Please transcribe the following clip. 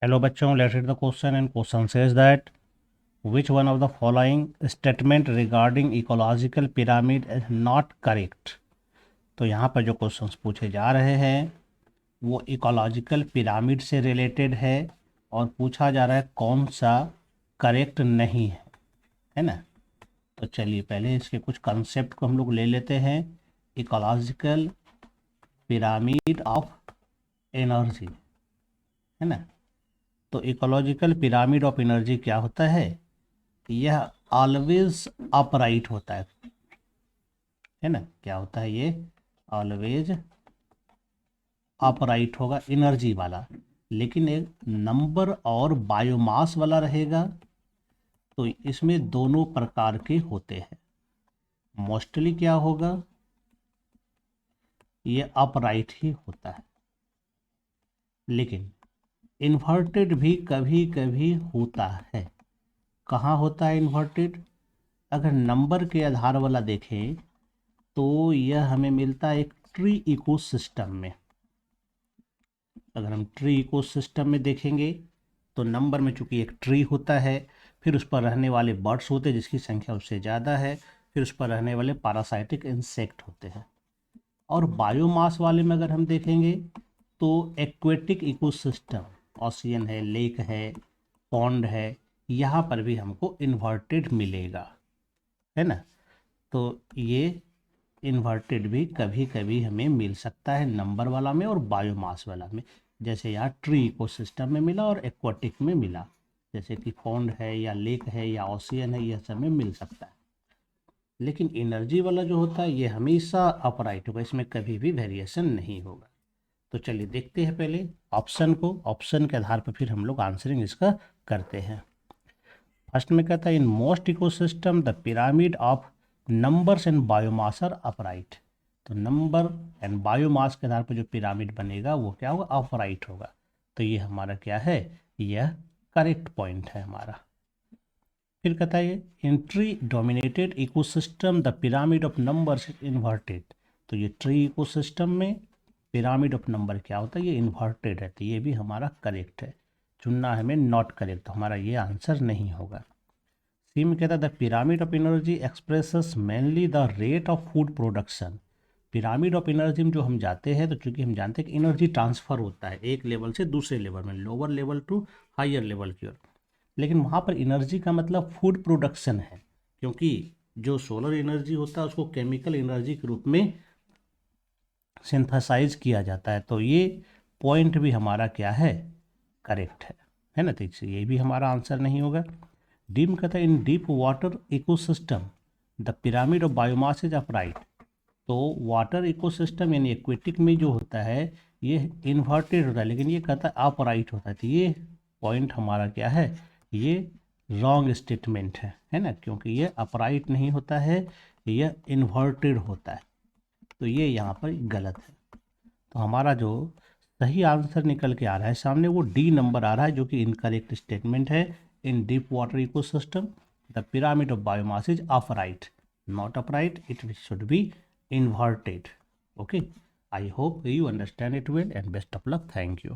Hello बच्चों, let's read the question and question says that which one of the following statement regarding ecological pyramid is not correct। तो यहाँ पर जो questions पूछे जा रहे हैं वो इकोलॉजिकल पिरामिड से रिलेटेड है और पूछा जा रहा है कौन सा करेक्ट नहीं है ना। तो चलिए पहले इसके कुछ कंसेप्ट को हम लोग ले लेते हैं। इकोलॉजिकल पिरामिड ऑफ एनर्जी, है ना। तो इकोलॉजिकल पिरामिड ऑफ एनर्जी क्या होता है? यह ऑलवेज अपराइट होता है ना। क्या होता है ये? ऑलवेज अपराइट होगा, एनर्जी वाला। लेकिन एक नंबर और बायोमास वाला रहेगा तो इसमें दोनों प्रकार के होते हैं। मोस्टली क्या होगा, ये अपराइट ही होता है, लेकिन इन्वर्टेड भी कभी कभी होता है। कहाँ होता है इन्वर्टेड? अगर नंबर के आधार वाला देखें तो यह हमें मिलता है एक ट्री इकोसिस्टम में। अगर हम ट्री इकोसिस्टम में देखेंगे तो नंबर में चूंकि एक ट्री होता है, फिर उस पर रहने वाले बर्ड्स होते हैं जिसकी संख्या उससे ज़्यादा है, फिर उस पर रहने वाले पैरासाइटिक इंसेक्ट होते हैं। और बायोमास वाले में अगर हम देखेंगे तो एक्वेटिक इकोसिस्टम, ओशियन है, लेक है, पॉन्ड है, यहाँ पर भी हमको इन्वर्टेड मिलेगा, है ना। तो ये इन्वर्टेड भी कभी कभी हमें मिल सकता है नंबर वाला में और बायोमास वाला में। जैसे यहाँ ट्री इकोसिस्टम में मिला और एक्वाटिक में मिला, जैसे कि पॉन्ड है या लेक है या ओशियन है, यह सब में मिल सकता है। लेकिन एनर्जी वाला जो होता है ये हमेशा अपराइट होगा, इसमें कभी भी वेरिएशन नहीं होगा। तो चलिए देखते हैं पहले ऑप्शन को। ऑप्शन के आधार पर फिर हम लोग आंसरिंग इसका करते हैं। फर्स्ट में कहता है in most ecosystem the pyramid of numbers and biomass are upright. तो नंबर एंड बायोमास के आधार पर जो पिरामिड बनेगा वो क्या होगा? अपराइट होगा। तो ये हमारा क्या है? यह करेक्ट पॉइंट है हमारा। फिर कहता है in tree dominated ecosystem the pyramid of numbers is inverted. तो ये ट्री इकोसिस्टम में पिरामिड ऑफ नंबर क्या होता है? ये इन्वर्टेड है। तो ये भी हमारा करेक्ट है। चुनना हमें नॉट करेक्ट, तो हमारा ये आंसर नहीं होगा। सी में कहता है the pyramid of energy expresses mainly the rate of food production. Pyramid of energy में जो हम जाते हैं तो चूंकि हम जानते हैं कि एनर्जी ट्रांसफर होता है एक लेवल से दूसरे लेवल में, lower level to higher level की ओर। लेकिन वहाँ पर एनर्जी का मतलब फूड प्रोडक्शन है, क्योंकि जो सोलर एनर्जी होता है उसको केमिकल एनर्जी के रूप में सिंथेसाइज किया जाता है। तो ये पॉइंट भी हमारा क्या है? करेक्ट है ना। तो ये भी हमारा आंसर नहीं होगा। डीम कहता है इन deep water ecosystem the pyramid of biomass is upright. तो वाटर इकोसिस्टम यानी एक्वेटिक में जो होता है ये इन्वर्टेड होता है, लेकिन ये कहता है अपराइट होता है। तो ये पॉइंट हमारा क्या है? ये रॉन्ग स्टेटमेंट है ना, क्योंकि ये अपराइट नहीं होता है, यह इन्वर्टेड होता है। तो ये यहाँ पर गलत है। तो हमारा जो सही आंसर निकल के आ रहा है सामने वो डी नंबर आ रहा है, जो कि इनकरेक्ट स्टेटमेंट है। इन deep water ecosystem the pyramid of biomass is upright, not upright, it should be inverted. Okay, I hope you understand it well and best of luck. Thank you.